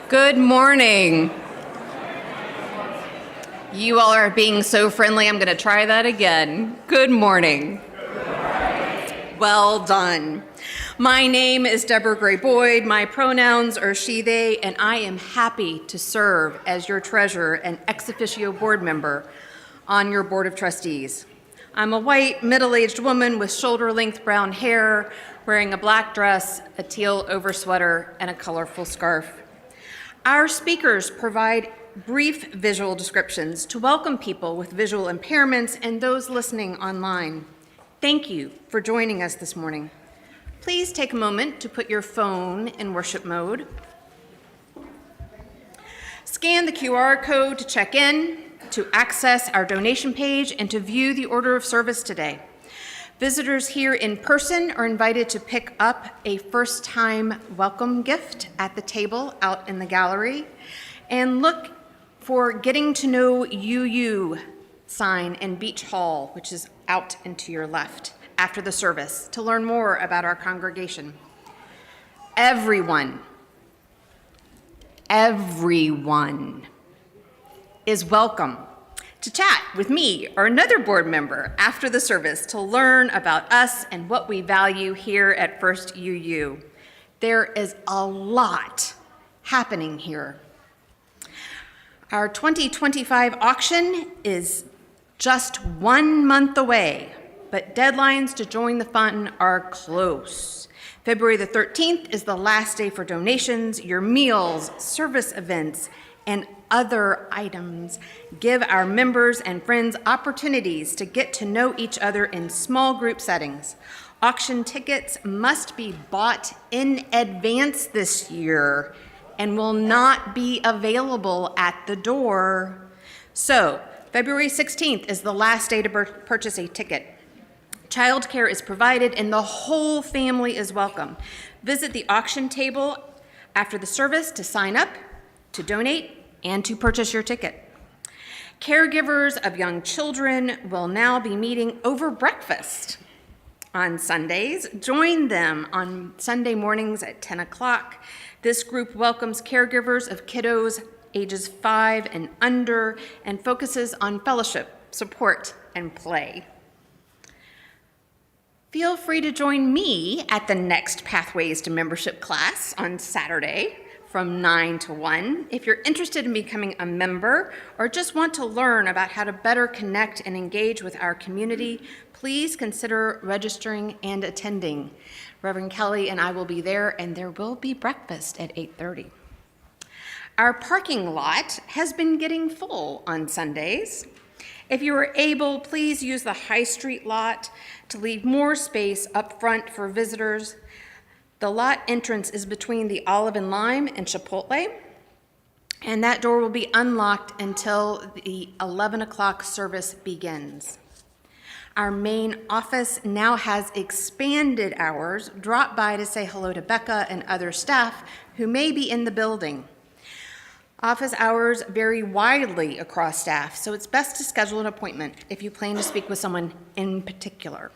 Good morning. You all are being so friendly, I'm going to try that again. Good morning. Well done. My name is Deborah Gray Boyd. My pronouns are she, they, and I am happy to serve as your treasurer and ex officio board member on your board of trustees. I'm a white, middle-aged woman with shoulder-length brown hair, wearing a black dress, a teal oversweater, and a colorful scarf. Our speakers provide brief visual descriptions to welcome people with visual impairments and those listening online. Thank you for joining us this morning. Please take a moment to put your phone in worship mode. Scan the QR code to check in, to access our donation page, and to view the order of service today. Visitors here in person are invited to pick up a first-time welcome gift at the table out in the gallery, and look for Getting to Know UU sign in Beach Hall, which is out and to your left, after the service, to learn more about our congregation. Everyone is welcome to chat with me or another board member after the service to learn about us and what we value here at First UU. There is a lot happening here. Our 2025 auction is just 1 month away, but deadlines to join the fund are close. February the 13th is the last day for donations. Your meals, service events, and other items give our members and friends opportunities to get to know each other in small group settings. Auction tickets must be bought in advance this year and will not be available at the door. So, February 16th is the last day to purchase a ticket. Childcare is provided and the whole family is welcome. Visit the auction table after the service to sign up, to donate, and to purchase your ticket. Caregivers of young children will now be meeting over breakfast on Sundays. Join them on Sunday mornings at 10 o'clock. This group welcomes caregivers of kiddos ages 5 and under and focuses on fellowship, support, and play. Feel free to join me at the next Pathways to Membership class on Saturday from 9 to 1. If you're interested in becoming a member or just want to learn about how to better connect and engage with our community, please consider registering and attending. Reverend Kelly and I will be there, and there will be breakfast at 8:30. Our parking lot has been getting full on Sundays. If you are able, please use the High Street lot to leave more space up front for visitors. The lot entrance is between the Olive and Lime and Chipotle, and that door will be unlocked until the 11 o'clock service begins. Our main office now has expanded hours. Drop by to say hello to Becca and other staff who may be in the building. Office hours vary widely across staff, so it's best to schedule an appointment if you plan to speak with someone in particular.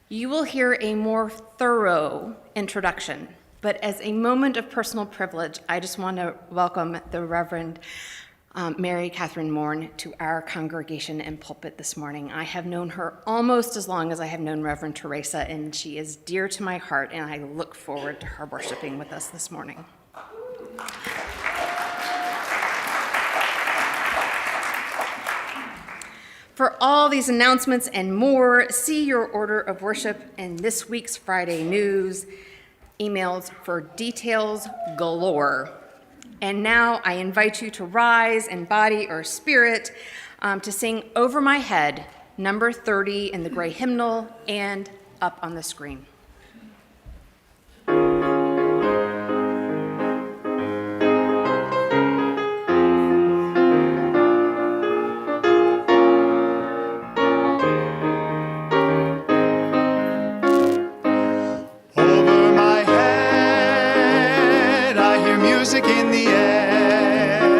You will hear a more thorough introduction, but as a moment of personal privilege, I just want to welcome the Reverend Mary Katherine Morn to our congregation and pulpit this morning. I have known her almost as long as I have known Reverend Teresa, and she is dear to my heart, and I look forward to her worshiping with us this morning. For all these announcements and more, see your order of worship in this week's Friday news, emails for details galore. And now I invite you to rise in body or spirit to sing Over My Head, number 30 in the gray hymnal and up on the screen. Music in the air,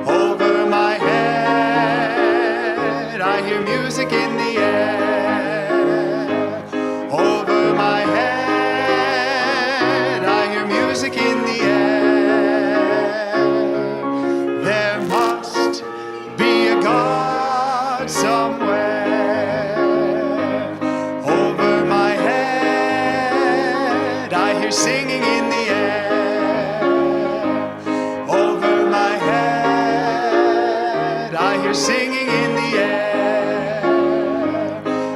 over my head, I hear music in the air, over my head, I hear music in the air. God somewhere. Over my head, I hear singing in the air. Over my head, I hear singing in the air.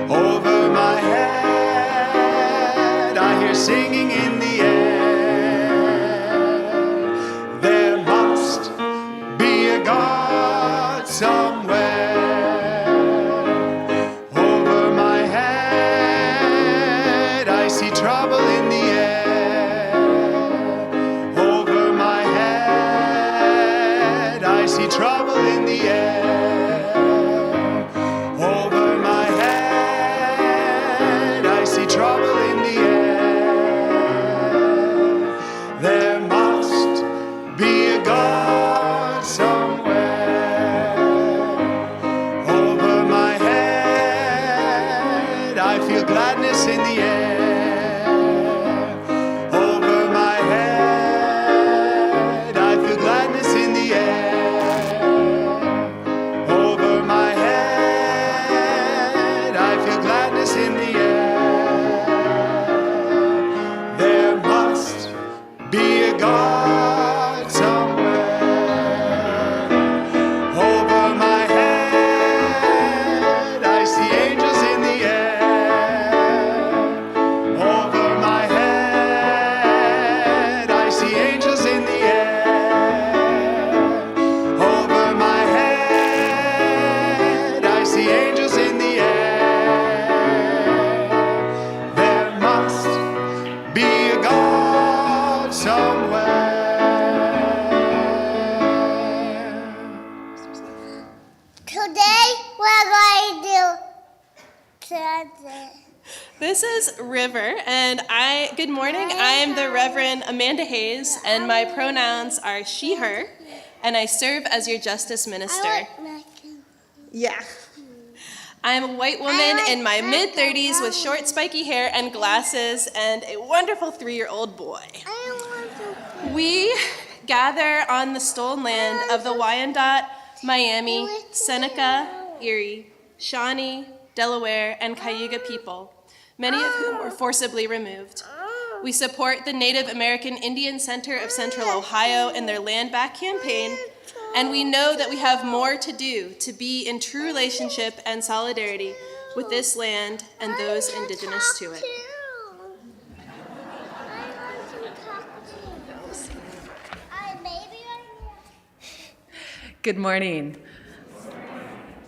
Over my head, I hear singing in the air. There must be a God somewhere. Over my head, I see trouble in the air. Over my head, I see trouble in the air. Over my head, I see trouble in the air. There must be a God somewhere. Over my head, I feel gladness in the air. Over my head, I feel gladness in the air. Over my head, I feel gladness in the air. There must be a God somewhere. Over my head, I see angels in the air. Over my head, I see angels in the air. Over my head, I see angels in the air. There must be a God somewhere. Today we're going to do something. This is River, and good morning. I am the Reverend Amanda Hayes, and my pronouns are she, her, and I serve as your Justice Minister. Yeah. I'm a white woman in my mid-30s with short spiky hair and glasses and a wonderful 3-year-old boy. We gather on the stolen land of the Wyandotte, Miami, Seneca, Erie, Shawnee, Delaware, and Cayuga people, many of whom were forcibly removed. We support the Native American Indian Center of Central Ohio in their Land Back campaign, and we know that we have more to do to be in true relationship and solidarity with this land and those indigenous to it. Good morning.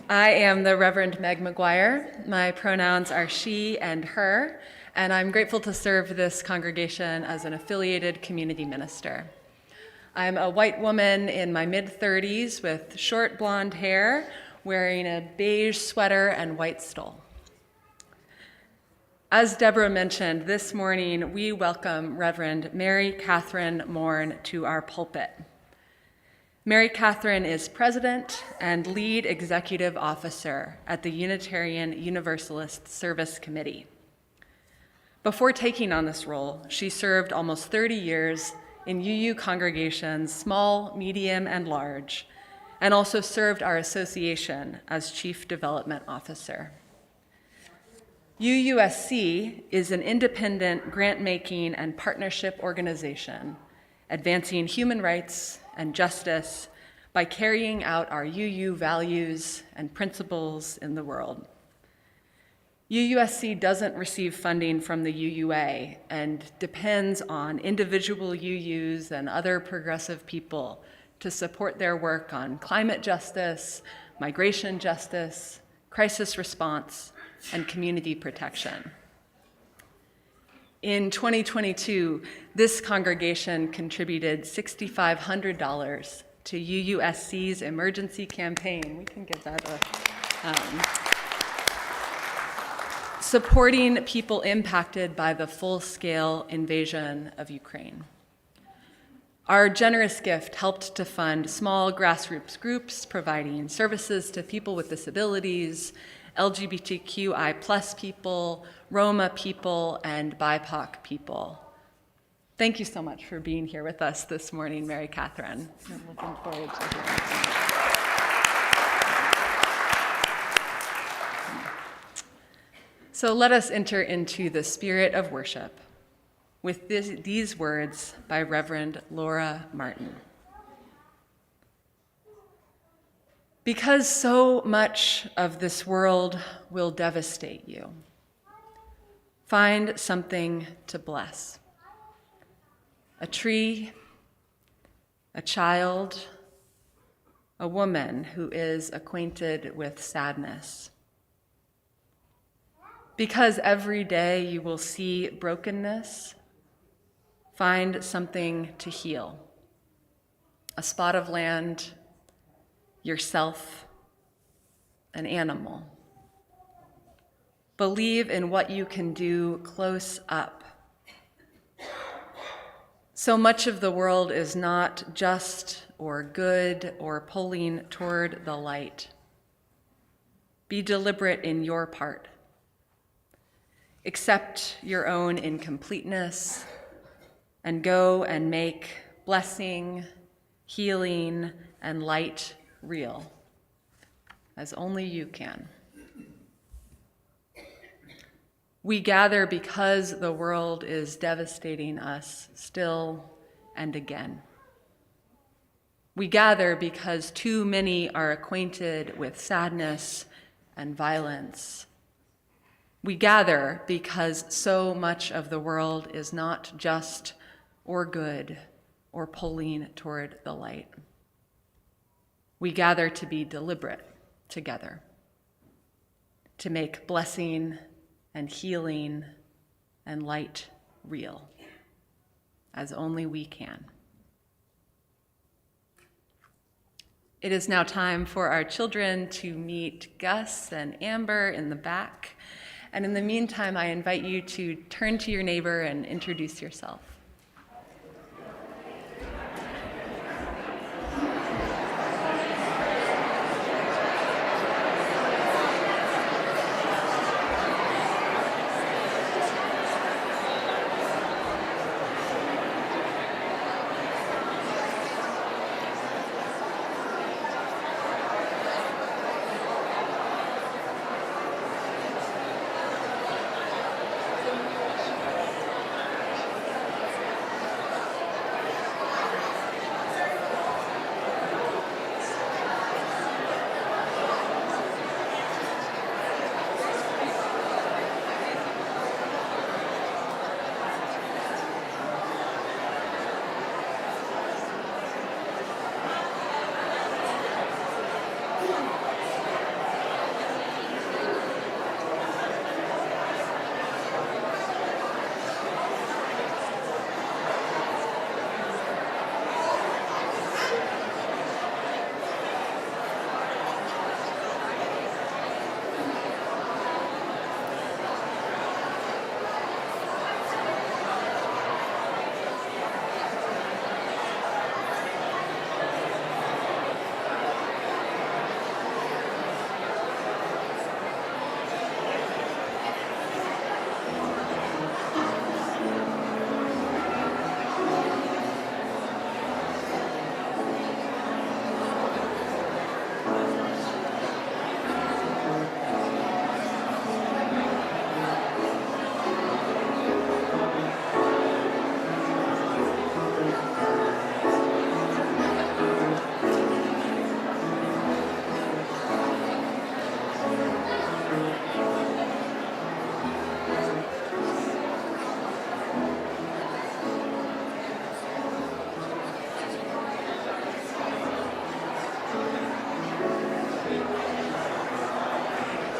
I am the Reverend Meg McGuire. My pronouns are she and her, and I'm grateful to serve this congregation as an affiliated community minister. I'm a white woman in my mid-30s with short blonde hair, wearing a beige sweater and white stole. As Deborah mentioned, this morning we welcome Reverend Mary Katherine Morn to our pulpit. Mary Katherine is president and lead executive officer at the Unitarian Universalist Service Committee. Before taking on this role, she served almost 30 years in UU congregations, small, medium, and large, and also served our association as chief development officer. UUSC is an independent grant-making and partnership organization advancing human rights and justice by carrying out our UU values and principles in the world. UUSC doesn't receive funding from the UUA and depends on individual UUs and other progressive people to support their work on climate justice, migration justice, crisis response, and community protection. In 2022, this congregation contributed $6,500 to UUSC's emergency campaign. We can give that supporting people impacted by the full-scale invasion of Ukraine. Our generous gift helped to fund small grassroots groups providing services to people with disabilities, LGBTQI+ people, Roma people, and BIPOC people. Thank you so much for being here with us this morning, Mary Katherine. I'm looking forward to hearing So let us enter into the spirit of worship with these words by Reverend Laura Martin. Because so much of this world will devastate you, find something to bless. A tree, a child, a woman who is acquainted with sadness. Because every day you will see brokenness, find something to heal. A spot of land, yourself, an animal. Believe in what you can do close up. So much of the world is not just or good or pulling toward the light. Be deliberate in your part. Accept your own incompleteness and go and make blessing, healing, and light real, as only you can. We gather because the world is devastating us still and again. We gather because too many are acquainted with sadness and violence. We gather because so much of the world is not just or good or pulling toward the light. We gather to be deliberate together, to make blessing and healing and light real, as only we can. It is now time for our children to meet Gus and Amber in the back. And in the meantime, I invite you to turn to your neighbor and introduce yourself.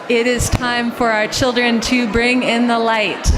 It is time for our children to bring in the light.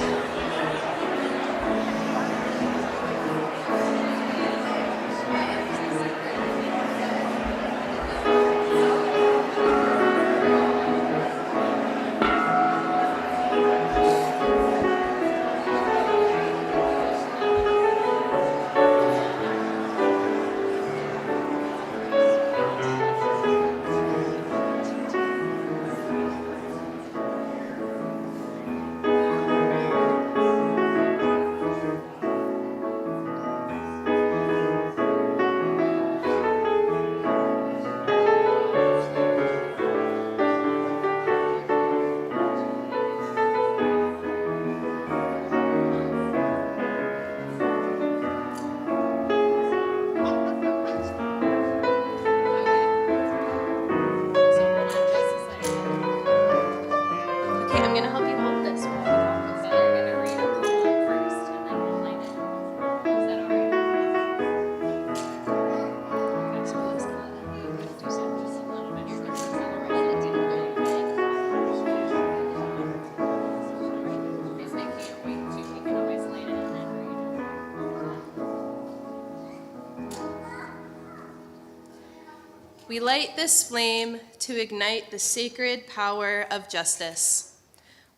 We light this flame to ignite the sacred power of justice.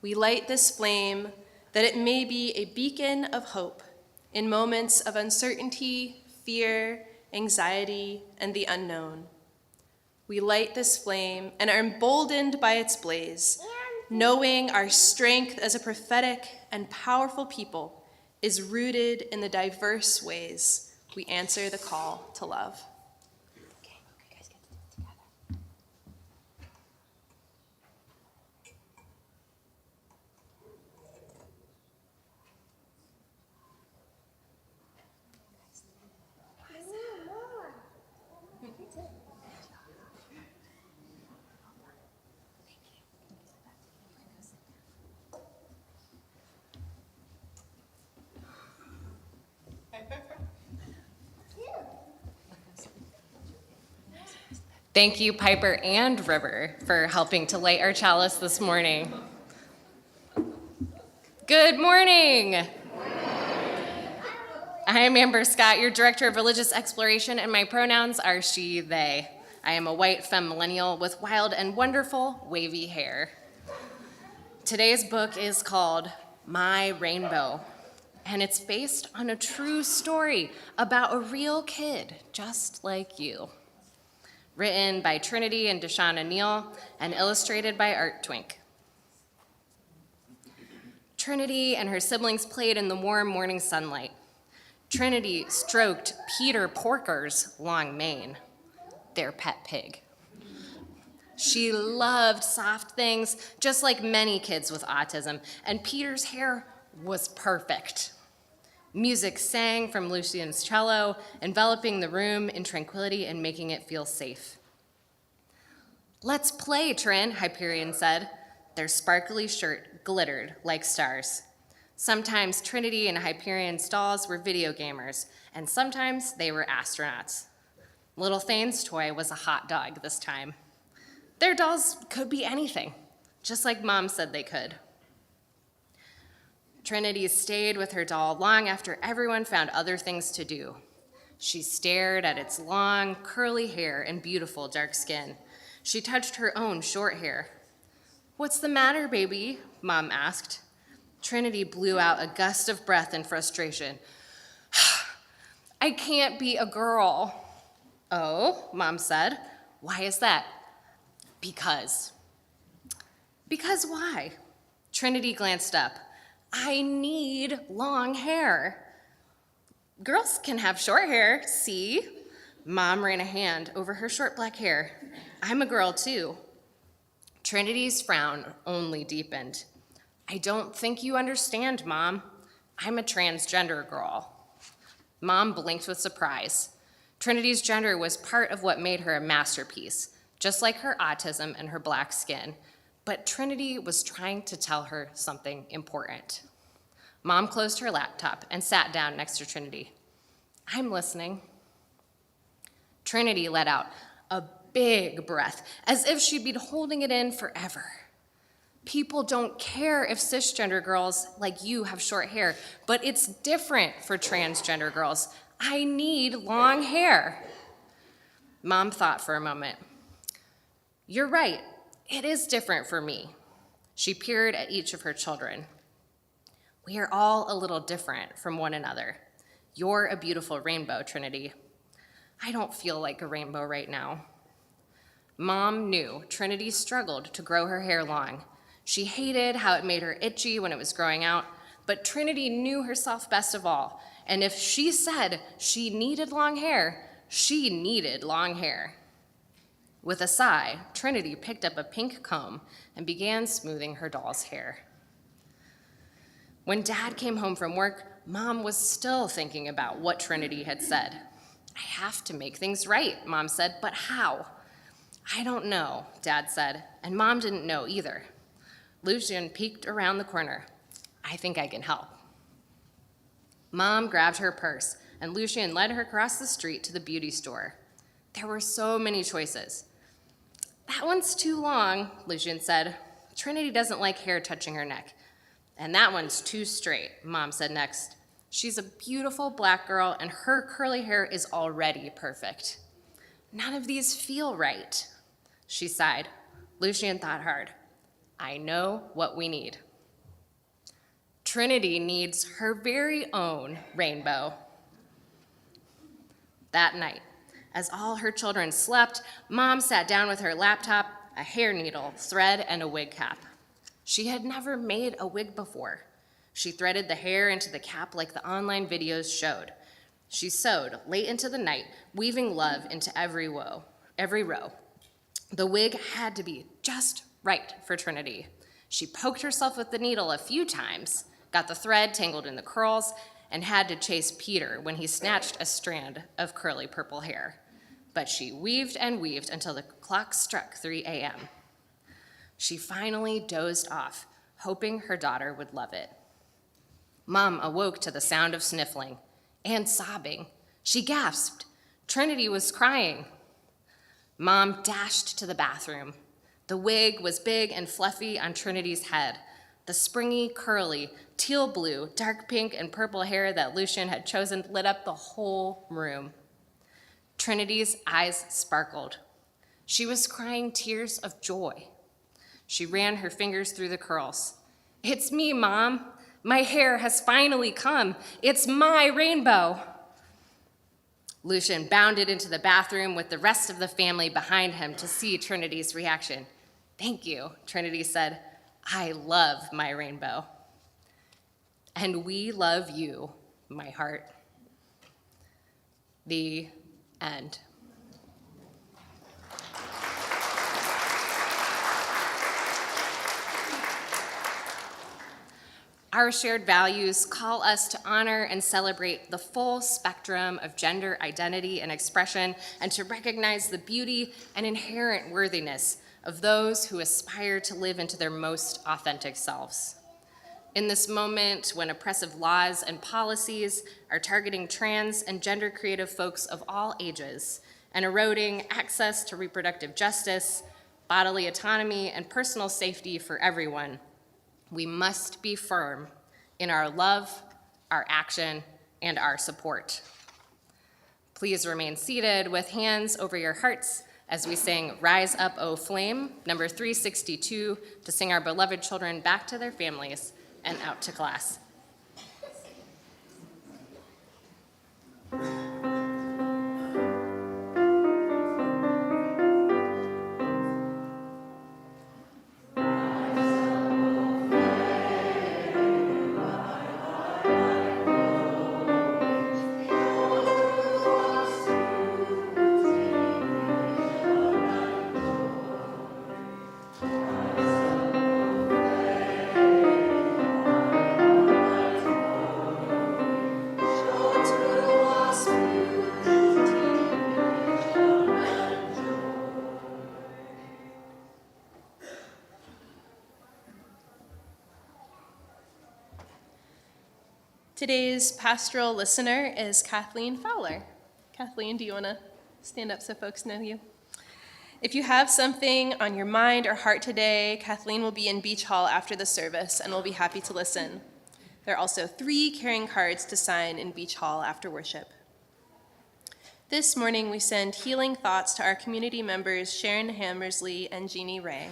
We light this flame that it may be a beacon of hope in moments of uncertainty, fear, anxiety, and the unknown. We light this flame and are emboldened by its blaze, knowing our strength as a prophetic and powerful people is rooted in the diverse ways we answer the call to love. Thank you, Piper and River, for helping to light our chalice this morning. Good morning. I am Amber Scott, your Director of Religious Exploration, and my pronouns are she, they. I am a white femme millennial with wild and wonderful wavy hair. Today's book is called My Rainbow, and it's based on a true story about a real kid just like you. Written by Trinity and Deshauna Neal and illustrated by Art Twink. Trinity and her siblings played in the warm morning sunlight. Trinity stroked Peter Porker's long mane, their pet pig. She loved soft things, just like many kids with autism, and Peter's hair was perfect. Music sang from Lucian's cello, enveloping the room in tranquility and making it feel safe. "Let's play, Trin," Hyperion said. Their sparkly shirt glittered like stars. Sometimes Trinity and Hyperion's dolls were video gamers, and sometimes they were astronauts. Little Thane's toy was a hot dog this time. Their dolls could be anything, just like Mom said they could. Trinity stayed with her doll long after everyone found other things to do. She stared at its long, curly hair and beautiful dark skin. She touched her own short hair. "What's the matter, baby?" Mom asked. Trinity blew out a gust of breath in frustration. "I can't be a girl." "Oh," Mom said. "Why is that?" "Because." "Because why?" Trinity glanced up. "I need long hair." "Girls can have short hair, see?" Mom ran a hand over her short black hair. "I'm a girl too." Trinity's frown only deepened. "I don't think you understand, Mom. I'm a transgender girl." Mom blinked with surprise. Trinity's gender was part of what made her a masterpiece, just like her autism and her black skin. But Trinity was trying to tell her something important. Mom closed her laptop and sat down next to Trinity. "I'm listening." Trinity let out a big breath, as if she'd been holding it in forever. "People don't care if cisgender girls like you have short hair, but it's different for transgender girls. I need long hair." Mom thought for a moment. "You're right. It is different for me." She peered at each of her children. "We are all a little different from one another. You're a beautiful rainbow, Trinity." "I don't feel like a rainbow right now." Mom knew Trinity struggled to grow her hair long. She hated how it made her itchy when it was growing out, but Trinity knew herself best of all, and if she said she needed long hair, she needed long hair. With a sigh, Trinity picked up a pink comb and began smoothing her doll's hair. When Dad came home from work, Mom was still thinking about what Trinity had said. "I have to make things right," Mom said, "but how?" "I don't know," Dad said, and Mom didn't know either. Lucian peeked around the corner. "I think I can help." Mom grabbed her purse, and Lucian led her across the street to the beauty store. There were so many choices. "That one's too long," Lucian said. "Trinity doesn't like hair touching her neck." "And that one's too straight," Mom said next. "She's a beautiful black girl, and her curly hair is already perfect." None of these feel right. She sighed. Lucian thought hard. I know what we need. Trinity needs her very own rainbow. That night, as all her children slept, Mom sat down with her laptop, a hair needle, thread, and a wig cap. She had never made a wig before. She threaded the hair into the cap like the online videos showed. She sewed late into the night, weaving love into every row. The wig had to be just right for Trinity. She poked herself with the needle a few times, got the thread tangled in the curls, and had to chase Peter when he snatched a strand of curly purple hair. But she weaved and weaved until the clock struck 3 a.m. She finally dozed off, hoping her daughter would love it. Mom awoke to the sound of sniffling and sobbing. She gasped. Trinity was crying. Mom dashed to the bathroom. The wig was big and fluffy on Trinity's head. The springy, curly, teal blue, dark pink, and purple hair that Lucian had chosen lit up the whole room. Trinity's eyes sparkled. She was crying tears of joy. She ran her fingers through the curls. It's me, Mom. My hair has finally come. It's my rainbow. Lucian bounded into the bathroom with the rest of the family behind him to see Trinity's reaction. Thank you, Trinity said. I love my rainbow. And we love you, my heart. The end. Our shared values call us to honor and celebrate the full spectrum of gender identity and expression, and to recognize the beauty and inherent worthiness of those who aspire to live into their most authentic selves. In this moment, when oppressive laws and policies are targeting trans and gender creative folks of all ages and eroding access to reproductive justice, bodily autonomy, and personal safety for everyone, we must be firm in our love, our action, and our support. Please remain seated with hands over your hearts as we sing Rise Up, O Flame, number 362, to sing our beloved children back to their families and out to class. Today's pastoral listener is Kathleen Fowler. Kathleen, do you want to stand up so folks know you? If you have something on your mind or heart today, Kathleen will be in Beach Hall after the service and will be happy to listen. There are also 3 caring cards to sign in Beach Hall after worship. This morning, we send healing thoughts to our community members Sharon Hammersley and Jeannie Ray.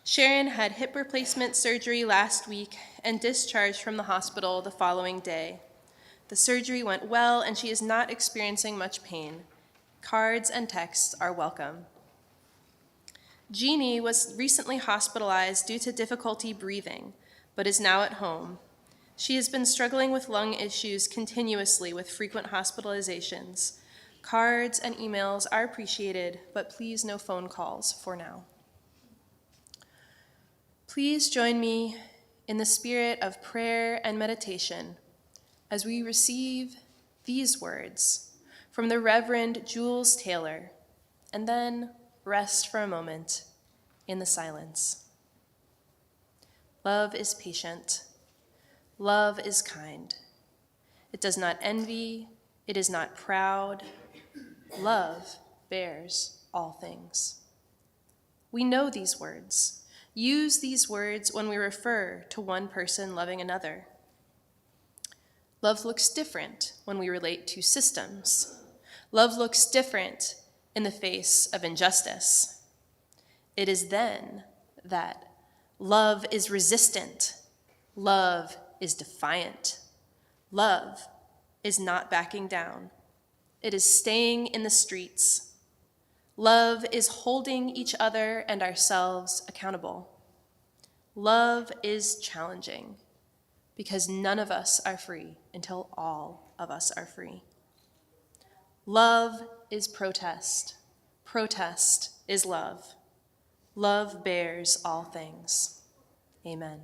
Sharon had hip replacement surgery last week and discharged from the hospital the following day. The surgery went well and she is not experiencing much pain. Cards and texts are welcome. Jeannie was recently hospitalized due to difficulty breathing, but is now at home. She has been struggling with lung issues continuously with frequent hospitalizations. Cards and emails are appreciated, but please no phone calls for now. Please join me in the spirit of prayer and meditation as we receive these words from the Reverend Jules Taylor, and then rest for a moment in the silence. Love is patient. Love is kind. It does not envy. It is not proud. Love bears all things. We know these words. Use these words when we refer to one person loving another. Love looks different when we relate to systems. Love looks different in the face of injustice. It is then that love is resistant, love is defiant, love is not backing down. It is staying in the streets. Love is holding each other and ourselves accountable. Love is challenging because none of us are free until all of us are free. Love is protest. Protest is love. Love bears all things. Amen.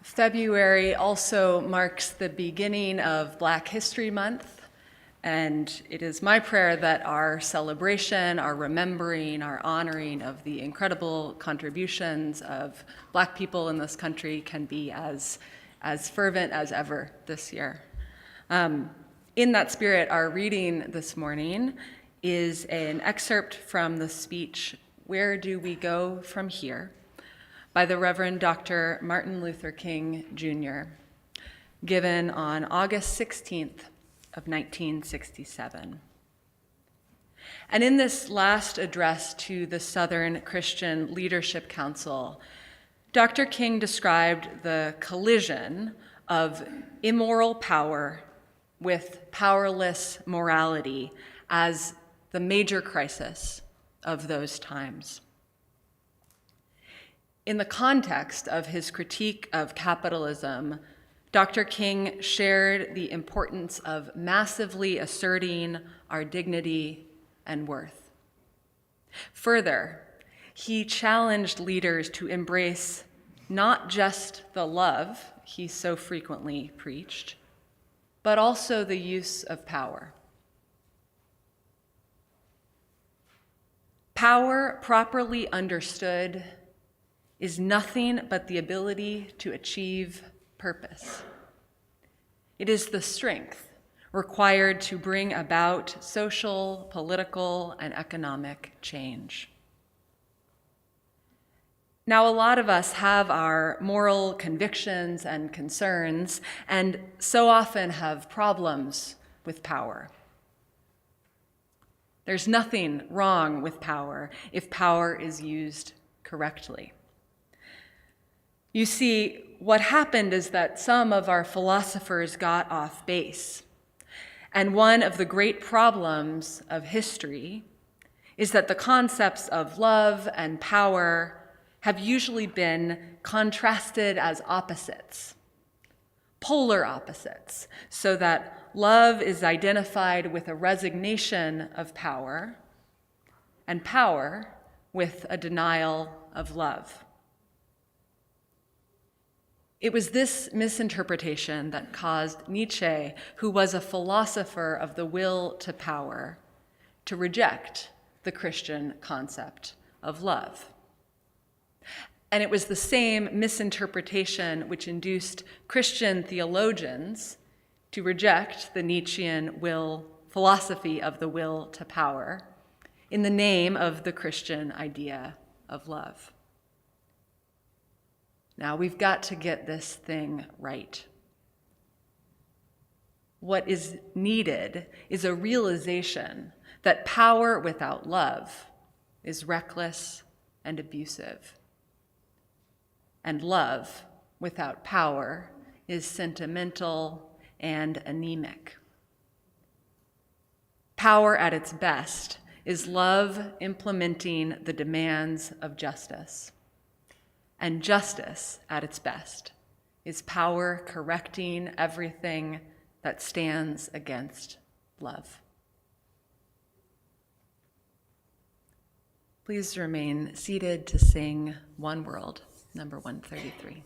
February also marks the beginning of Black History Month, and it is my prayer that our celebration, our remembering, our honoring of the incredible contributions of Black people in this country can be as fervent as ever this year. In that spirit, our reading this morning is an excerpt from the speech, "Where Do We Go From Here?" by the Reverend Dr. Martin Luther King, Jr., given on August 16th of 1967. And in this last address to the Southern Christian Leadership Council, Dr. King described the collision of immoral power with powerless morality as the major crisis of those times. In the context of his critique of capitalism, Dr. King shared the importance of massively asserting our dignity and worth. Further, he challenged leaders to embrace not just the love he so frequently preached, but also the use of power. Power, properly understood, is nothing but the ability to achieve purpose. It is the strength required to bring about social, political, and economic change. Now, a lot of us have our moral convictions and concerns, and so often have problems with power. There's nothing wrong with power if power is used correctly. You see, what happened is that some of our philosophers got off base. And one of the great problems of history is that the concepts of love and power have usually been contrasted as opposites, polar opposites, so that love is identified with a resignation of power, and power with a denial of love. It was this misinterpretation that caused Nietzsche, who was a philosopher of the will to power, to reject the Christian concept of love. And it was the same misinterpretation which induced Christian theologians to reject the Nietzschean philosophy of the will to power in the name of the Christian idea of love. Now, we've got to get this thing right. What is needed is a realization that power without love is reckless and abusive. And love without power is sentimental and anemic. Power at its best is love implementing the demands of justice. And justice, at its best, is power correcting everything that stands against love. Please remain seated to sing One World, number 133.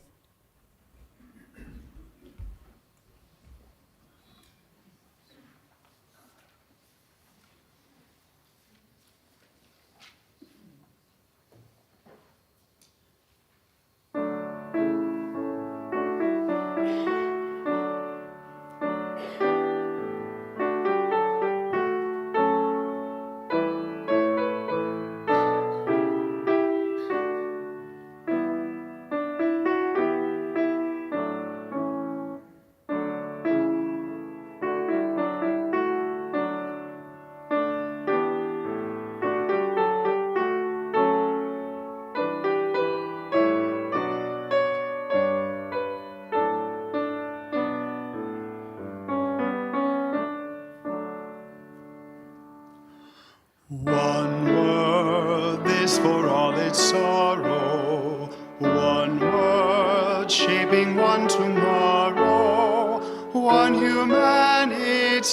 One world, this for all its sorrow. One world, shaping one tomorrow. One humanity,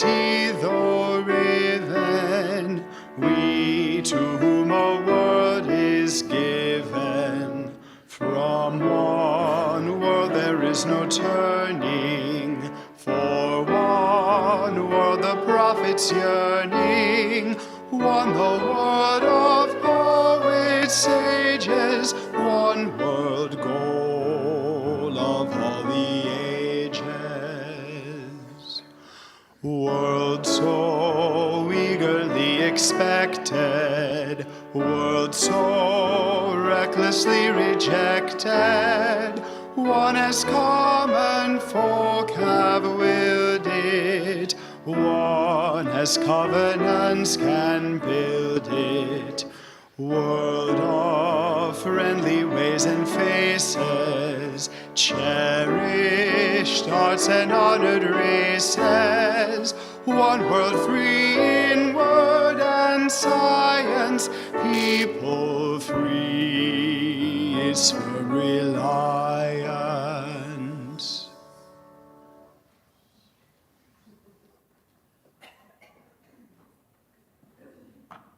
though riven. We to whom a world is given. From one world there there is no turning. For one world the prophets yearning, one the word of poets, sages, one world goal of all the ages. World so eagerly expected, world so recklessly rejected, one as common folk have willed it, one as covenants can build it. World of friendly ways and faces, cherished arts and honored races, one world free in word and science, people free, its firm reliance.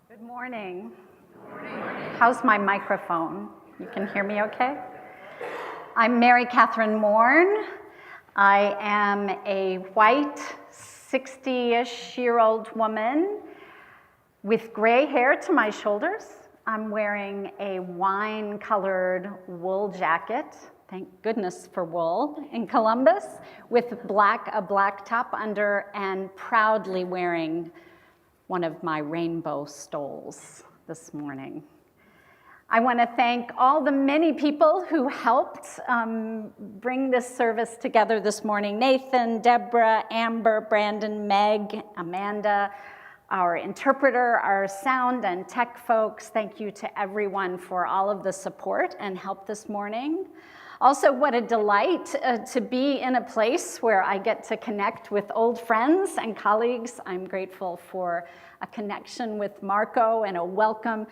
Good morning. How's my microphone? You can hear me okay? I'm Katherine Morn. I am a white, 60-ish-year-old woman with gray hair to my shoulders. I'm wearing a wine-colored wool jacket, thank goodness for wool, in Columbus, with a black top under, and proudly wearing one of my rainbow stoles this morning. I want to thank all the many people who helped bring this service together this morning. Nathan, Deborah, Amber, Brandon, Meg, Amanda, our interpreter, our sound and tech folks. Thank you to everyone for all of the support and help this morning. Also, what a delight to be in a place where I get to connect with old friends and colleagues. I'm grateful for a connection with Marco and a welcome.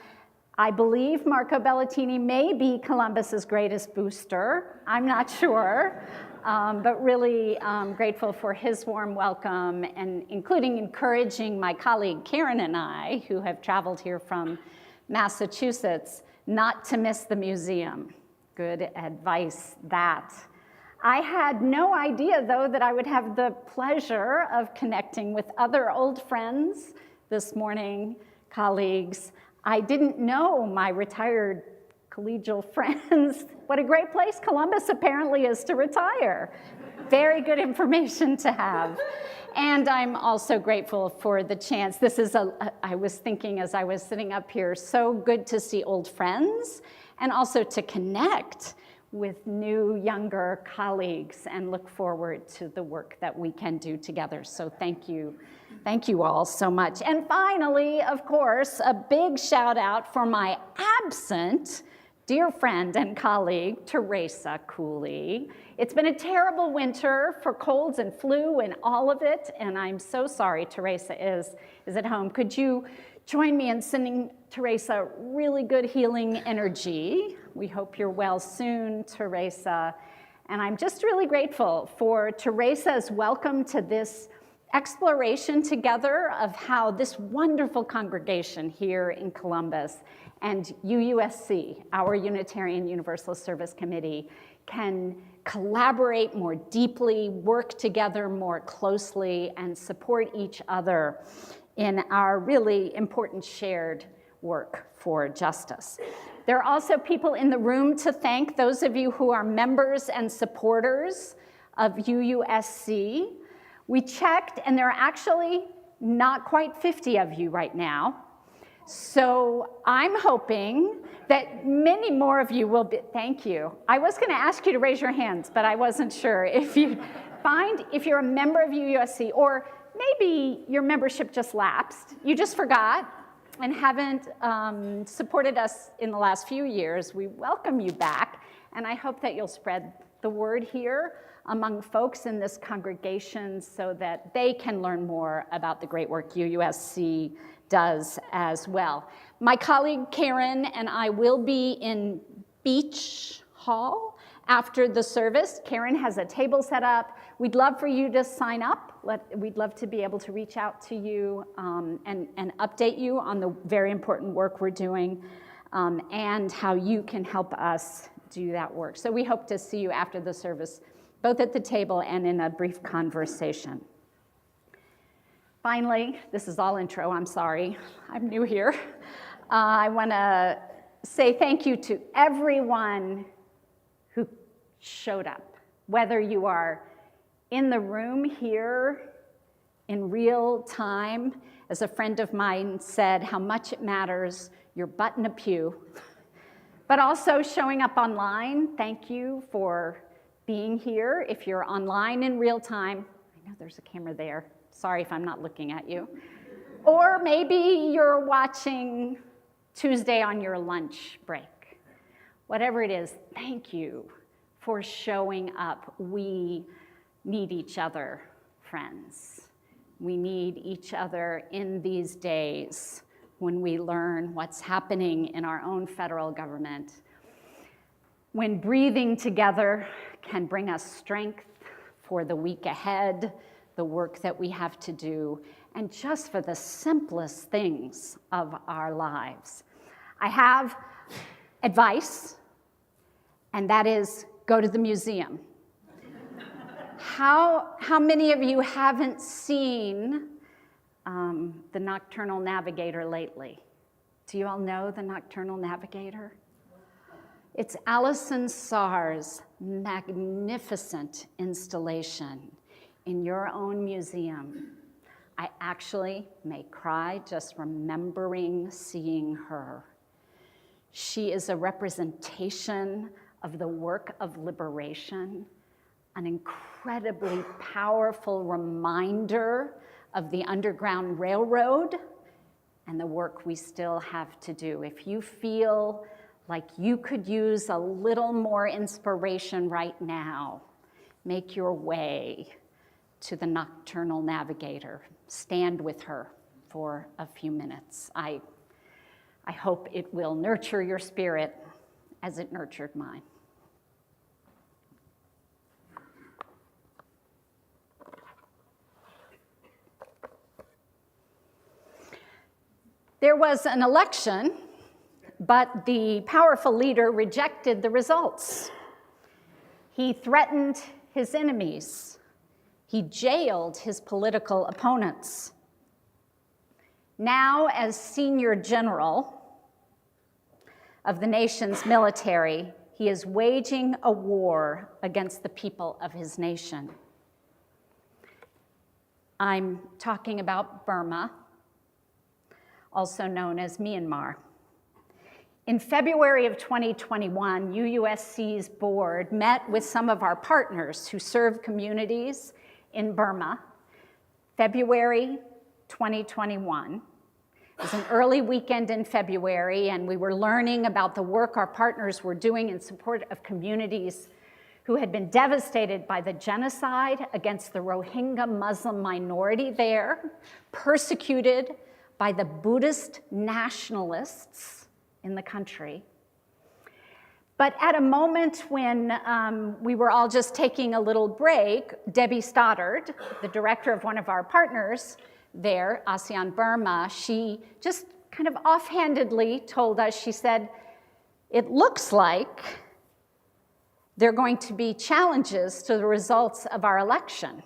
I believe Marco Bellatini may be Columbus's greatest booster. I'm not sure, but really grateful for his warm welcome, and including encouraging my colleague Karen and I, who have traveled here from Massachusetts, not to miss the museum. Good advice, that. I had no idea, though, that I would have the pleasure of connecting with other old friends this morning, colleagues. I didn't know my retired collegial friends. What a great place Columbus apparently is to retire. Very good information to have. And I'm also grateful for the chance. I was thinking as I was sitting up here, so good to see old friends and also to connect with new, younger colleagues and look forward to the work that we can do together. So thank you. Thank you all so much. And finally, of course, a big shout out for my absent dear friend and colleague, Teresa Cooley. It's been a terrible winter for colds and flu and all of it, and I'm so sorry Teresa is at home. Could you join me in sending Teresa really good healing energy? We hope you're well soon, Teresa. And I'm just really grateful for Teresa's welcome to this exploration together of how this wonderful congregation here in Columbus and UUSC, our Unitarian Universalist Service Committee, can collaborate more deeply, work together more closely, and support each other in our really important shared work for justice. There are also people in the room to thank, those of you who are members and supporters of UUSC. We checked, and there are actually not quite 50 of you right now. So I'm hoping that many more of you will be, thank you. I was gonna ask you to raise your hands, but I wasn't sure. If you're a member of UUSC, or maybe your membership just lapsed, you just forgot and haven't supported us in the last few years, we welcome you back, and I hope that you'll spread the word here among folks in this congregation so that they can learn more about the great work UUSC does as well. My colleague Karen and I will be in Beach Hall after the service. Karen has a table set up. We'd love for you to sign up. We'd love to be able to reach out to you and update you on the very important work we're doing and how you can help us do that work. So we hope to see you after the service, both at the table and in a brief conversation. Finally, this is all intro, I'm sorry, I'm new here. I want to say thank you to everyone who showed up, whether you are in the room here in real time. As a friend of mine said, how much it matters, your butt in a pew, but also showing up online. Thank you for being here. If you're online in real time, I know there's a camera there. Sorry if I'm not looking at you. Or maybe you're watching Tuesday on your lunch break. Whatever it is, thank you for showing up. We need each other, friends. We need each other in these days when we learn what's happening in our own federal government. When breathing together can bring us strength for the week ahead, the work that we have to do, and just for the simplest things of our lives. I have advice, and that is go to the museum. How many of you haven't seen the Nocturnal Navigator lately? Do you all know the Nocturnal Navigator? It's Alison Saar's magnificent installation in your own museum. I actually may cry just remembering seeing her. She is a representation of the work of liberation, an incredibly powerful reminder of the Underground Railroad and the work we still have to do. If you feel like you could use a little more inspiration right now, make your way to the Nocturnal Navigator. Stand with her for a few minutes. I hope it will nurture your spirit as it nurtured mine. There was an election, but the powerful leader rejected the results. He threatened his enemies. He jailed his political opponents. Now, as senior general of the nation's military, he is waging a war against the people of his nation. I'm talking about Burma, also known as Myanmar. In February of 2021, UUSC's board met with some of our partners who serve communities in Burma. February 2021. It was an early weekend in February, and we were learning about the work our partners were doing in support of communities who had been devastated by the genocide against the Rohingya Muslim minority there, persecuted by the Buddhist nationalists in the country. But at a moment when we were all just taking a little break, Debbie Stoddard, the director of one of our partners there, ASEAN Burma, she just kind of offhandedly told us, she said, it looks like there are going to be challenges to the results of our election.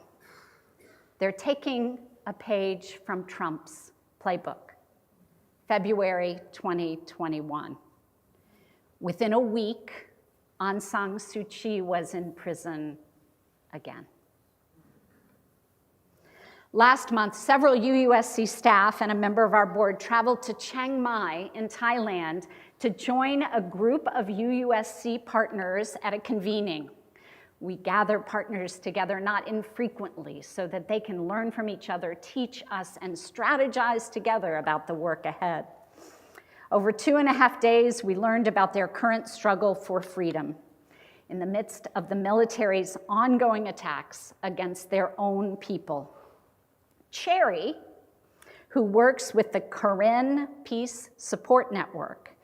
They're taking a page from Trump's playbook. February 2021. Within a week, Aung San Suu Kyi was in prison again. Last month, several UUSC staff and a member of our board traveled to Chiang Mai in Thailand to join a group of UUSC partners at a convening. We gather partners together not infrequently so that they can learn from each other, teach us, and strategize together about the work ahead. Over 2.5 days, we learned about their current struggle for freedom in the midst of the military's ongoing attacks against their own people. Cherry, who works with the Karen Peace Support Network,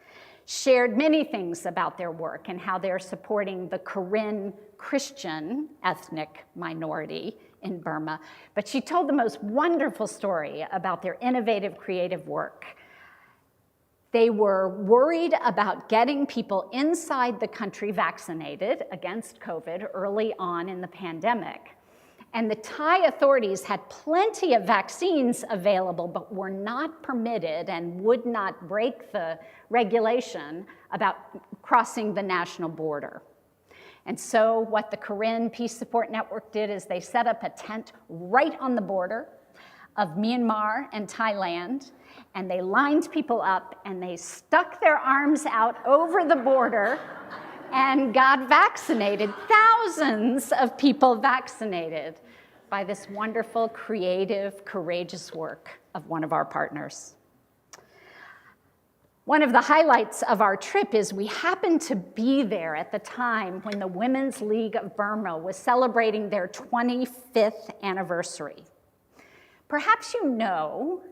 shared many things about their work and how they're supporting the Karen Christian ethnic minority in Burma. But she told the most wonderful story about their innovative, creative work. They were worried about getting people inside the country vaccinated against COVID early on in the pandemic. And the Thai authorities had plenty of vaccines available, but were not permitted and would not break the regulation about crossing the national border. And so what the Korean Peace Support Network did is they set up a tent right on the border of Myanmar and Thailand, and they lined people up and they stuck their arms out over the border and got vaccinated. Thousands of people vaccinated by this wonderful, creative, courageous work of one of our partners. One of the highlights of our trip is we happened to be there at the time when the Women's League of Burma was celebrating their 25th anniversary. Perhaps you know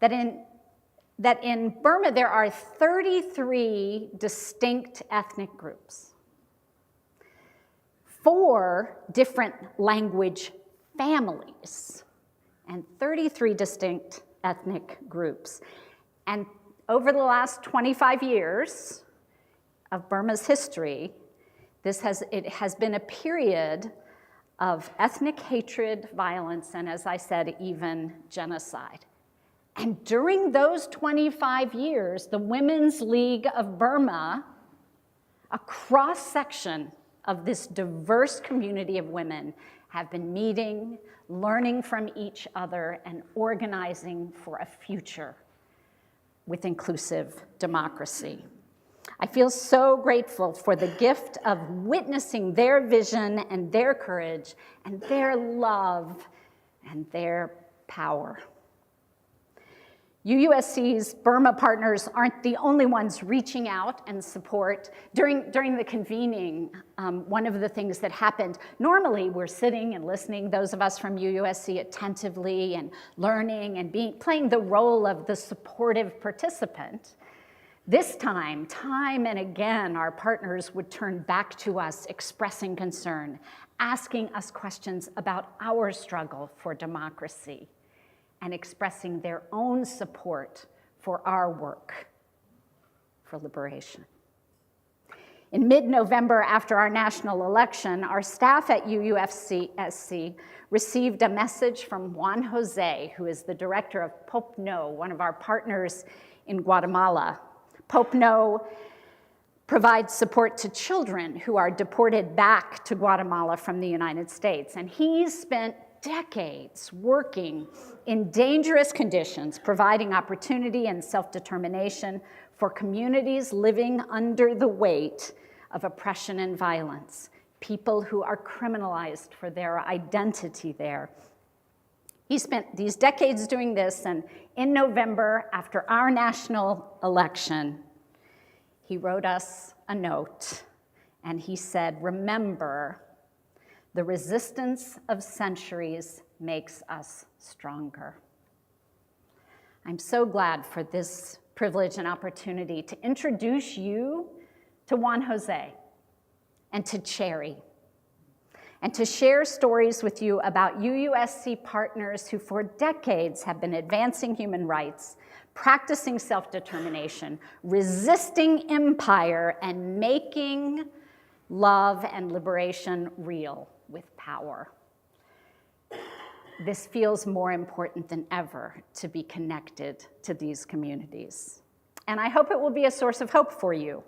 that in Burma there are 33 distinct ethnic groups, 4 different language families, and 33 distinct ethnic groups. And over the last 25 years of Burma's history, it has been a period of ethnic hatred, violence, and as I said, even genocide. And during those 25 years, the Women's League of Burma, a cross-section of this diverse community of women, have been meeting, learning from each other, and organizing for a future with inclusive democracy. I feel so grateful for the gift of witnessing their vision and their courage and their love and their power. UUSC's Burma partners aren't the only ones reaching out and support. During the convening, one of the things that happened, normally we're sitting and listening, those of us from UUSC attentively and learning and playing the role of the supportive participant. This time and again, our partners would turn back to us expressing concern, asking us questions about our struggle for democracy, and expressing their own support for our work for liberation. In mid-November, after our national election, our staff at UUSC received a message from Juan Jose, who is the director of POPNO, one of our partners in Guatemala. POPNO provides support to children who are deported back to Guatemala from the United States, and he's spent decades working in dangerous conditions, providing opportunity and self-determination for communities living under the weight of oppression and violence, people who are criminalized for their identity there. He spent these decades doing this, and in November, after our national election, he wrote us a note, and he said, "Remember, the resistance of centuries makes us stronger." I'm so glad for this privilege and opportunity to introduce you to Juan Jose and to Cherry, and to share stories with you about UUSC partners who for decades have been advancing human rights, practicing self-determination, resisting empire, and making love and liberation real with power. This feels more important than ever to be connected to these communities. And I hope it will be a source of hope for you.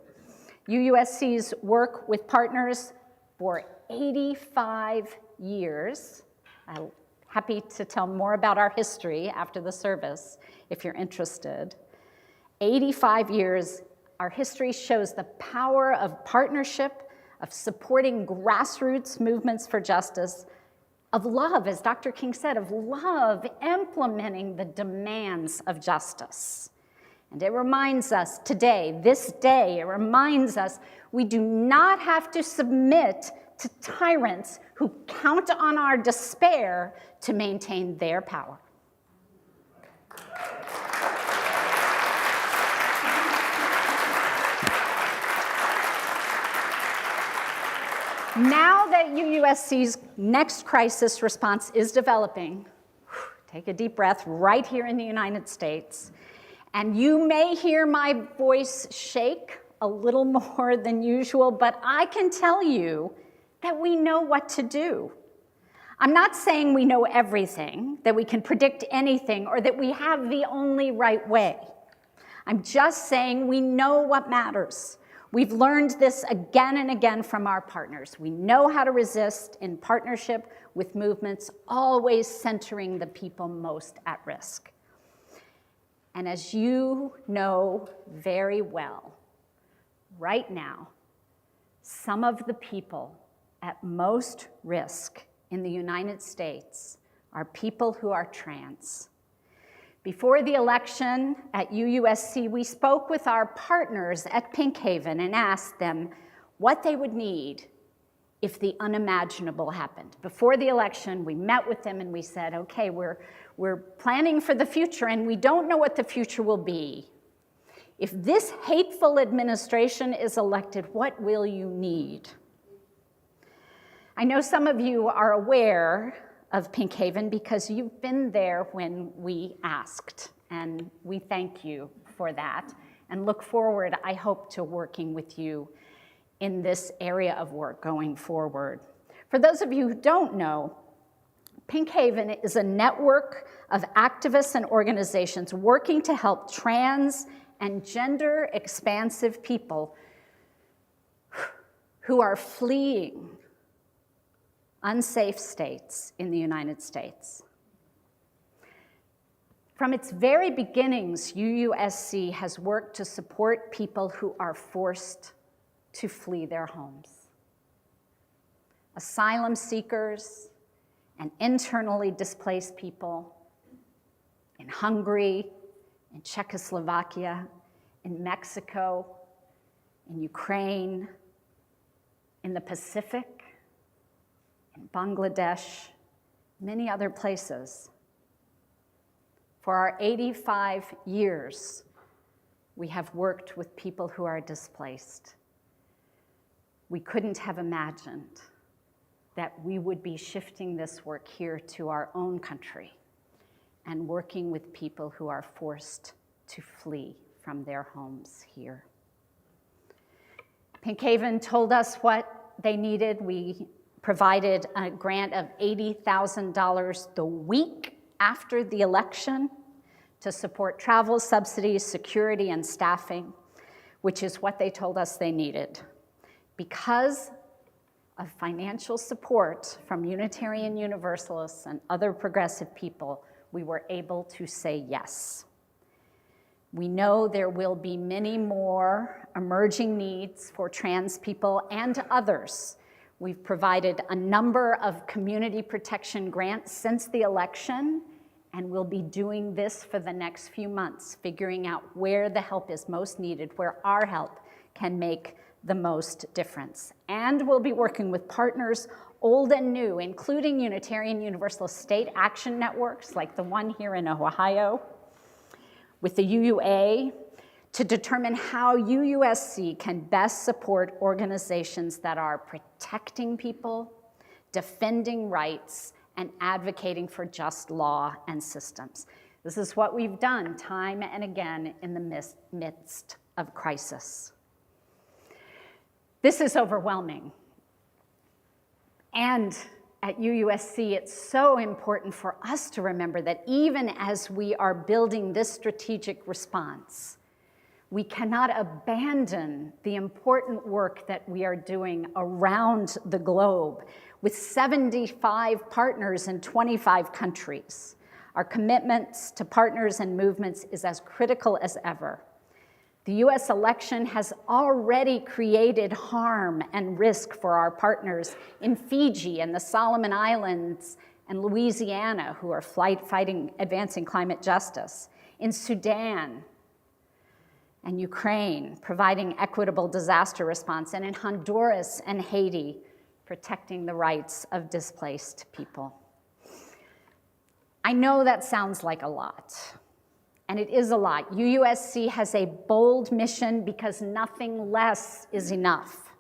UUSC's work with partners for 85 years. I'm happy to tell more about our history after the service, if you're interested. 85 years, our history shows the power of partnership, of supporting grassroots movements for justice, of love, as Dr. King said, of love implementing the demands of justice. And it reminds us today, this day, it reminds us we do not have to submit to tyrants who count on our despair to maintain their power. Now that UUSC's next crisis response is developing, take a deep breath right here in the United States, And you may hear my voice shake a little more than usual, but I can tell you that we know what to do. I'm not saying we know everything, that we can predict anything, or that we have the only right way. I'm just saying we know what matters. We've learned this again and again from our partners. We know how to resist in partnership with movements always centering the people most at risk. And as you know very well, right now, some of the people at most risk in the United States are people who are trans. Before the election at UUSC, we spoke with our partners at Pink Haven and asked them what they would need if the unimaginable happened. Before the election, we met with them and we said, okay, we're planning for the future and we don't know what the future will be. If this hateful administration is elected, what will you need? I know some of you are aware of Pink Haven because you've been there when we asked, and we thank you for that and look forward, I hope, to working with you in this area of work going forward. For those of you who don't know, Pink Haven is a network of activists and organizations working to help trans and gender-expansive people who are fleeing unsafe states in the United States. From its very beginnings, UUSC has worked to support people who are forced to flee their homes. Asylum seekers and internally displaced people in Hungary, in Czechoslovakia, in Mexico, in Ukraine, in the Pacific, in Bangladesh, many other places. For our 85 years, we have worked with people who are displaced. We couldn't have imagined that we would be shifting this work here to our own country and working with people who are forced to flee from their homes here. Pink Haven told us what they needed. We provided a grant of $80,000 the week after the election to support travel subsidies, security, and staffing, which is what they told us they needed. Because of financial support from Unitarian Universalists and other progressive people, we were able to say yes. We know there will be many more emerging needs for trans people and others. We've provided a number of community protection grants since the election, and we'll be doing this for the next few months, figuring out where the help is most needed, where our help can make the most difference. And we'll be working with partners, old and new, including Unitarian Universalist state action networks, like the one here in Ohio, with the UUA, to determine how UUSC can best support organizations that are protecting people, defending rights, and advocating for just law and systems. This is what we've done time and again in the midst of crisis. This is overwhelming. And at UUSC, it's so important for us to remember that even as we are building this strategic response, we cannot abandon the important work that we are doing around the globe with 75 partners in 25 countries. Our commitments to partners and movements is as critical as ever. The US election has already created harm and risk for our partners in Fiji and the Solomon Islands and Louisiana, who are advancing climate justice, in Sudan and Ukraine, providing equitable disaster response, and in Honduras and Haiti, protecting the rights of displaced people. I know that sounds like a lot, and it is a lot. UUSC has a bold mission because nothing less is enough.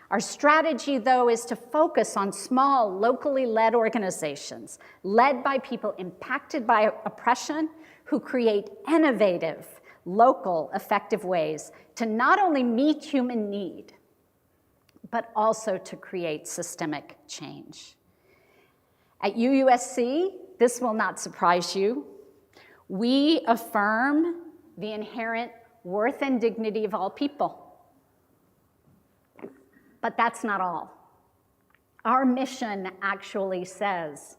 Our strategy, though, is to focus on small, locally led organizations led by people impacted by oppression who create innovative, local, effective ways to not only meet human need, but also to create systemic change. At UUSC, this will not surprise you, we affirm the inherent worth and dignity of all people. But that's not all. Our mission actually says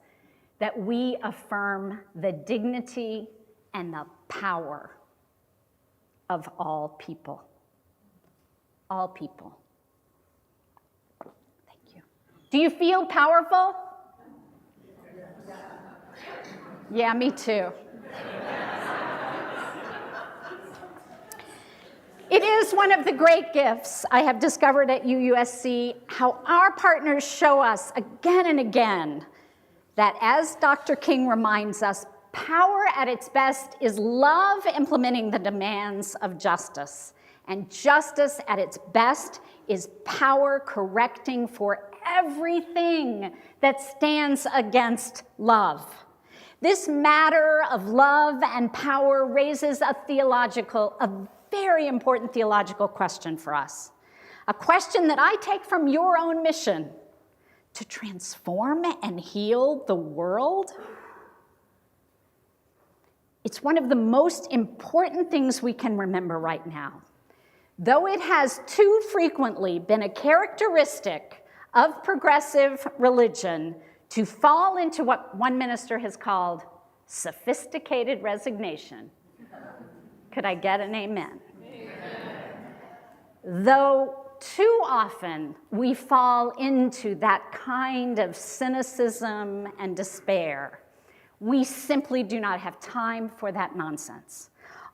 that we affirm the dignity and the power of all people. All people. Thank you. Do you feel powerful? Yeah, me too. It is one of the great gifts I have discovered at UUSC how our partners show us again and again that, as Dr. King reminds us, power at its best is love implementing the demands of justice. And justice at its best is power correcting for everything that stands against love. This matter of love and power raises a very important theological question for us. A question that I take from your own mission to transform and heal the world. It's one of the most important things we can remember right now. Though it has too frequently been a characteristic of progressive religion to fall into what one minister has called sophisticated resignation. Could I get an amen? Amen. Though too often we fall into that kind of cynicism and despair, we simply do not have time for that nonsense.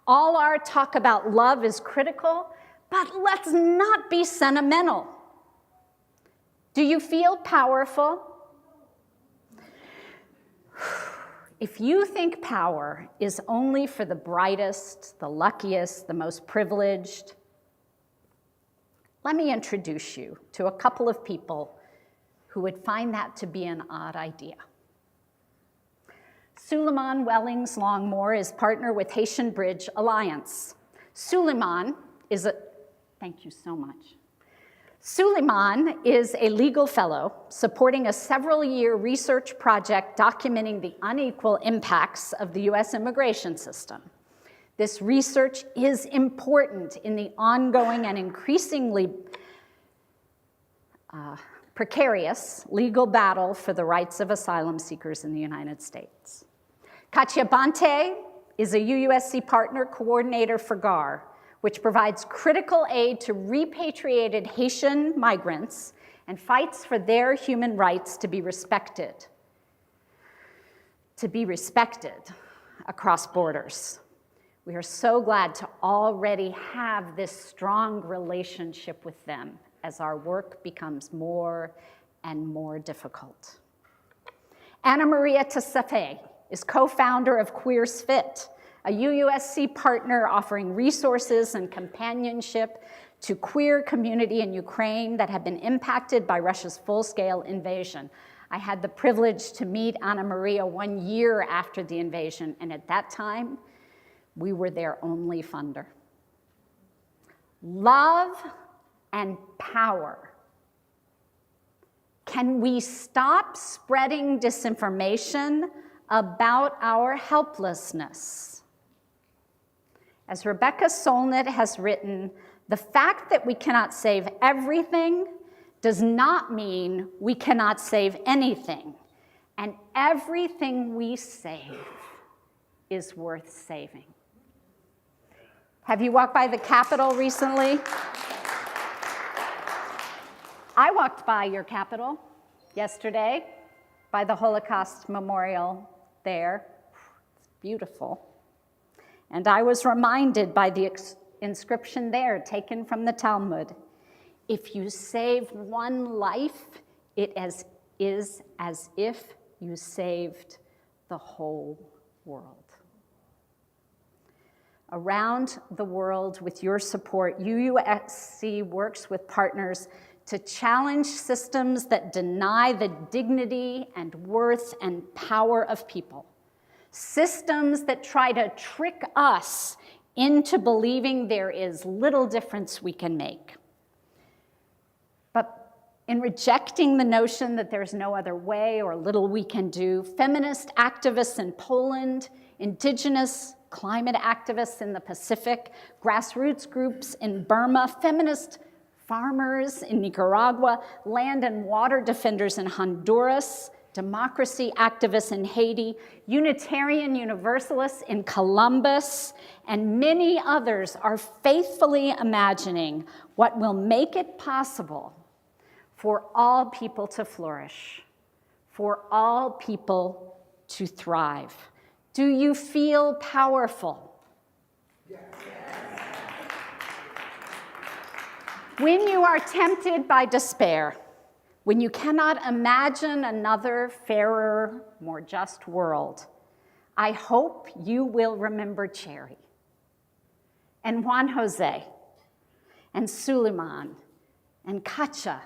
All our talk about love is critical, but let's not be sentimental. Do you feel powerful? If you think power is only for the brightest, the luckiest, the most privileged, let me introduce you to a couple of people who would find that to be an odd idea. Suleiman Wellings Longmore is partner with Haitian Bridge Alliance. Suleiman is thank you so much. Suleiman is a legal fellow supporting a several-year research project documenting the unequal impacts of the U.S. immigration system. This research is important in the ongoing and increasingly precarious legal battle for the rights of asylum seekers in the United States. Katia Bante is a UUSC partner coordinator for GAR, which provides critical aid to repatriated Haitian migrants and fights for their human rights to be respected across borders. We are so glad to already have this strong relationship with them as our work becomes more and more difficult. Anna Maria Tassafe is co-founder of Queers Fit, a UUSC partner offering resources and companionship to queer community in Ukraine that have been impacted by Russia's full-scale invasion. I had the privilege to meet Anna Maria 1 year after the invasion, and at that time, we were their only funder. Love and power. Can we stop spreading disinformation about our helplessness? As Rebecca Solnit has written, the fact that we cannot save everything does not mean we cannot save anything. And everything we save is worth saving. Have you walked by the Capitol recently? I walked by your Capitol yesterday, by the Holocaust Memorial there. It's beautiful. And I was reminded by the inscription there, taken from the Talmud, if you save one life, it is as if you saved the whole world. Around the world, with your support, UUSC works with partners to challenge systems that deny the dignity and worth and power of people. Systems that try to trick us into believing there is little difference we can make. But in rejecting the notion that there's no other way or little we can do, feminist activists in Poland, indigenous climate activists in the Pacific, grassroots groups in Burma, feminist farmers in Nicaragua, land and water defenders in Honduras, democracy activists in Haiti, Unitarian Universalists in Columbus, and many others are faithfully imagining what will make it possible for all people to flourish, for all people to thrive. Do you feel powerful? When you are tempted by despair, when you cannot imagine another fairer, more just world, I hope you will remember Cherry and Juan Jose and Suleiman and Katja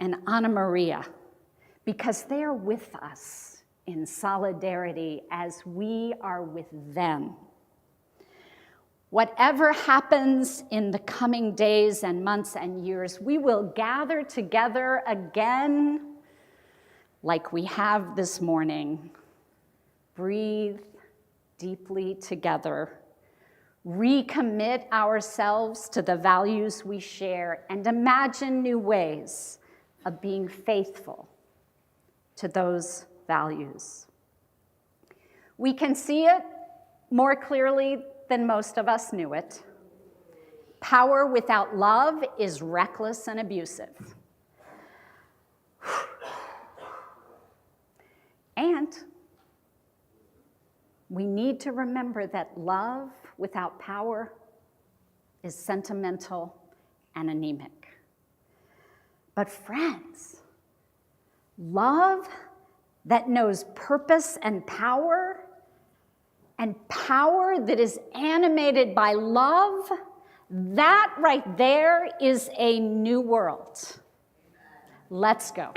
and Ana Maria, because they're with us in solidarity as we are with them. Whatever happens in the coming days and months and years, we will gather together again like we have this morning. Breathe deeply together, recommit ourselves to the values we share, and imagine new ways of being faithful to those values. We can see it more clearly than most of us knew it. Power without love is reckless and abusive. And we need to remember that love without power is sentimental and anemic. But friends, love that knows purpose and power that is animated by love, that right there is a new world. Let's go.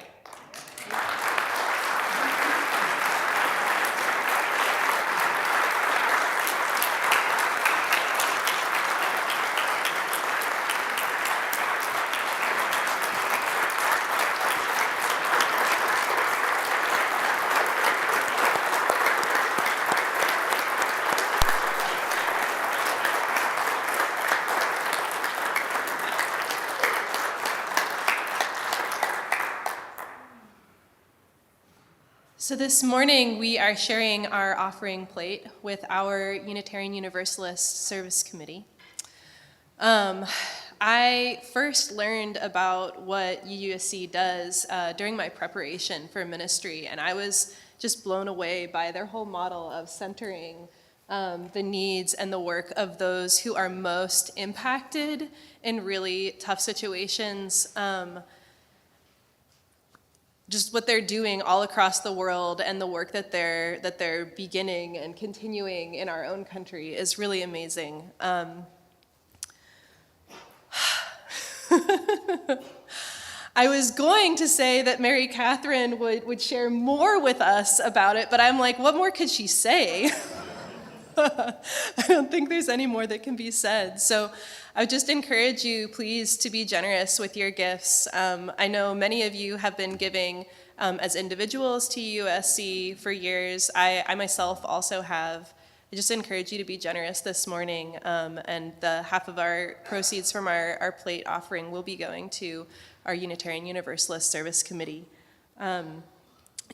So this morning, we are sharing our offering plate with our Unitarian Universalist Service Committee. I first learned about what UUSC does during my preparation for ministry, and I was just blown away by their whole model of centering the needs and the work of those who are most impacted in really tough situations. Just what they're doing all across the world and the work that they're beginning and continuing in our own country is really amazing. I was going to say that Mary Katherine would share more with us about it, but I'm like, what more could she say? I don't think there's any more that can be said. So I would just encourage you, please, to be generous with your gifts. I know many of you have been giving as individuals to UUSC for years. I myself also have. I just encourage you to be generous this morning, and the half of our proceeds from our plate offering will be going to our Unitarian Universalist Service Committee.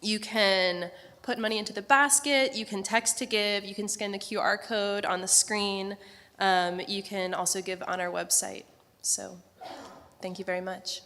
You can put money into the basket, you can text to give, you can scan the QR code on the screen. You can also give on our website. So thank you very much.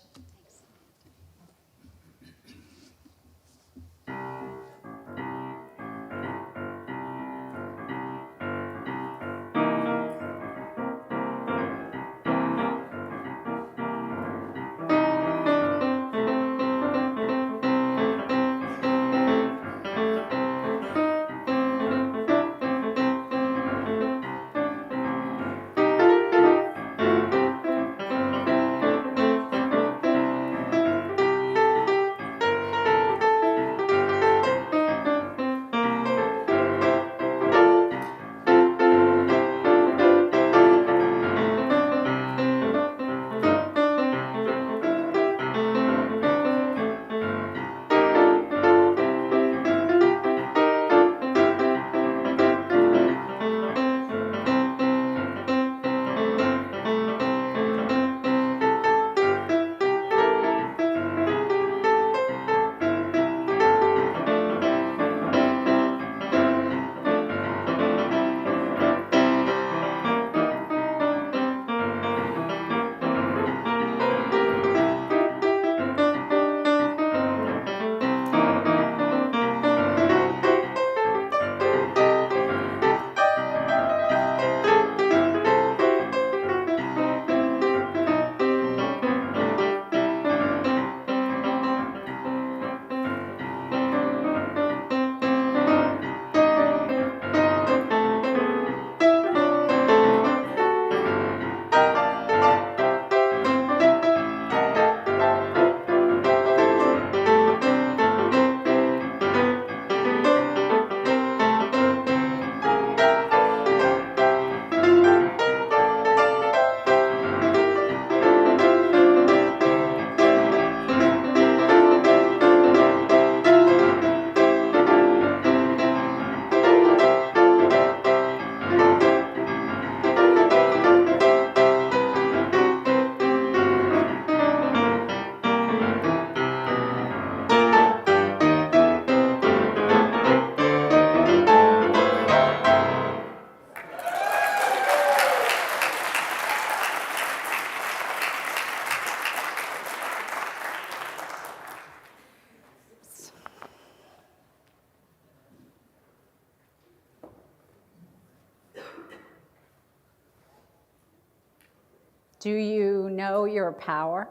Do you know your power?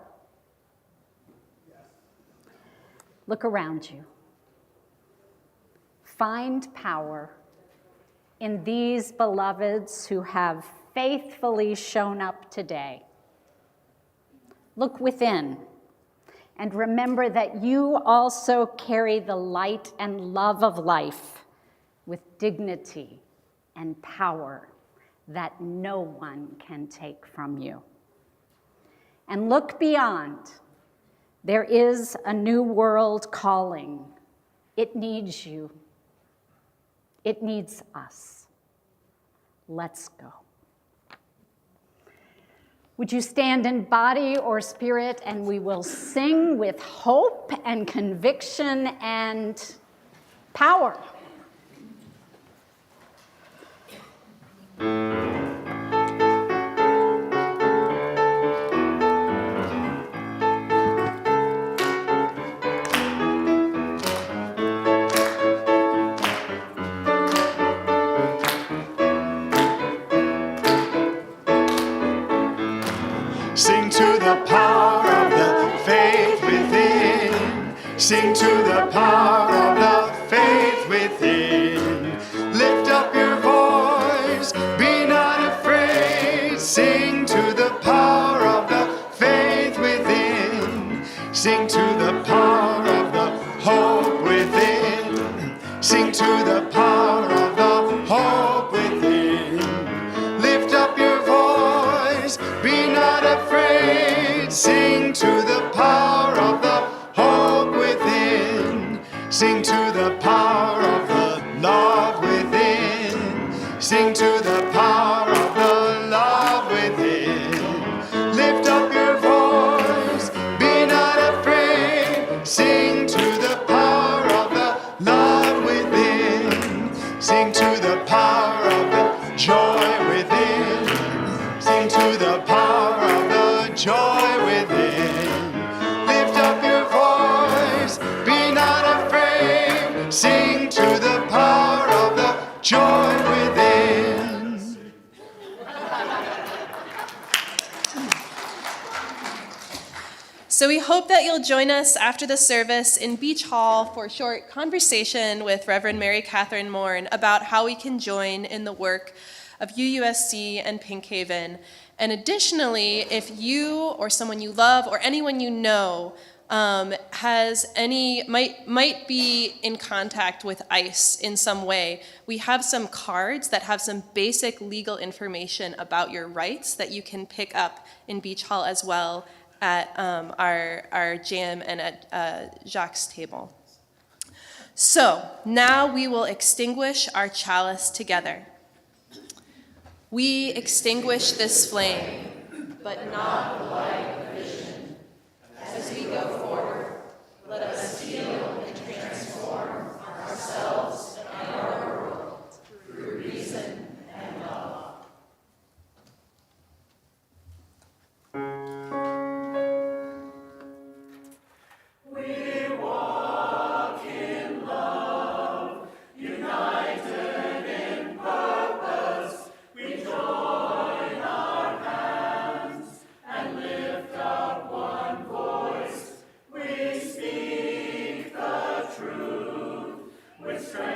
Look around you. Find power in these beloveds who have faithfully shown up today. Look within and remember that you also carry the light and love of life with dignity and power that no one can take from you. And look beyond. There is a new world calling. It needs you. It needs us. Let's go. Would you stand in body or spirit, and we will sing with hope and conviction and power. Sing to the power of the faith within. Sing to the power of the faith within. Lift up your voice, be not afraid. Sing to the power of the faith within. Sing to the power of the hope within. Sing to the power of the hope within. Lift up your voice, be not afraid. Sing to the power of the hope within. Sing to the power of the love within. Sing to the power of the love within. Lift up your voice, be not afraid. Sing to the power of the love within. Sing to the power of the joy within. Sing to the power of the joy within. Lift up your voice, be not afraid. Sing to the power of the joy within. So we hope that you'll join us after the service in Beach Hall for a short conversation with Reverend Mary Katherine Morn about how we can join in the work of UUSC and Pink Haven. And additionally, if you or someone you love or anyone you know might be in contact with ICE in some way, we have some cards that have some basic legal information about your rights that you can pick up in Beach Hall as well at our jam and at Jacques' table. So now we will extinguish our chalice together. We extinguish this flame, but not the light of vision. As we go forward, let us heal and transform ourselves and our world through reason and love. With strength.